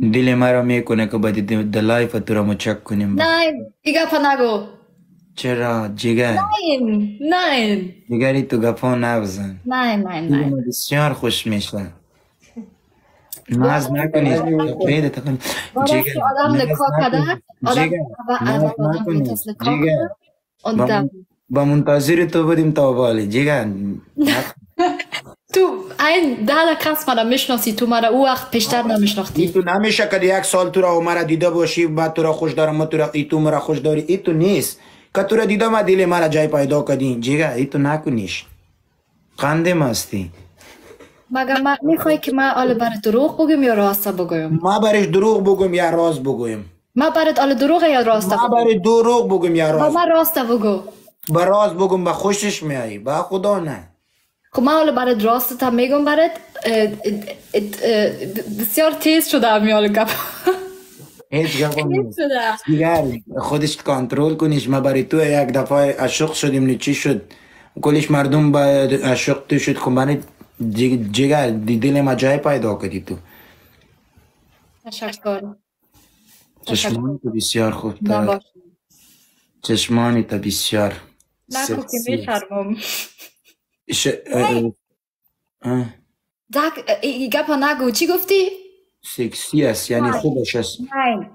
دل مرا میکنه که باید دلایف تو را مچک کنیم. Nein, دیگه پا نگو. چرا جگر؟ Nein, nein. جگری تو گپا نبزن. Nein, nein, دل nein. ما بسیار خوش میشه. ناز نکنید. پیدا تکن. وقتی جگر آدم ناز نکاح کرده، نکنید. آدم جگر اول ناز آدم نکنید. میتونست نکاح جگر کنه و دم. با منتظر تو بودیم تا بالی. جگر تو این ده کس مرا میشناسی، تو مرا او وقت پیشتر این نمیشناختی. تو نمیشه که یک سال تو را و مرا دیده باشی بعد تو را خوش دارم ما تو را ای تو مرا خوش داری. ای تو نیست که تو را دیده ما دل مرا جای پیدا کردین. جگر ای تو نکنیش. خنده مستی. مگه من میخوای که من آل برای دروغ بگم یا راسته بگویم؟ ما برش دروغ بگم یا راست بگویم. من برات آل دروغ یا راسته ما بگم؟ برای دروغ بگم یا با راست. من راسته بگو. با راست بگم با خوشش میایی با خدا نه. خب من حالا برات راسته تا میگم برات بسیار تیز شده امیال گپ. هیچ گپ تیز شده. دیگر خودش کنترل کنیش. ما برای تو یک دفعه عاشق شدیم نه چی شد کلش مردم با عاشق تو شد. خب من جگر دل ما جای پیدا کردی تو. تشکر. چشمانی تو بسیار خوب دارد. نباشه. چشمانی تو بسیار نکو که سکسی است. میشرمم. اه. دک گپا نگو، چی گفتی؟ سکسی است یعنی خوبش است. نه.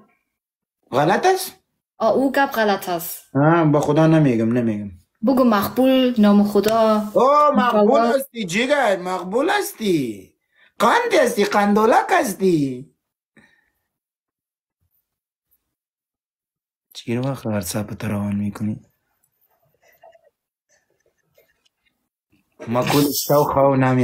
غلط است؟ او گپ غلط است. با خدا نمیگم. بگو مقبول نام خدا. مقبول هستی جگر مقبول هستی. قند هستی قندولک هستی. چیر وقت واتساپ تراوان میکنی؟ ما کل شو خواو نمی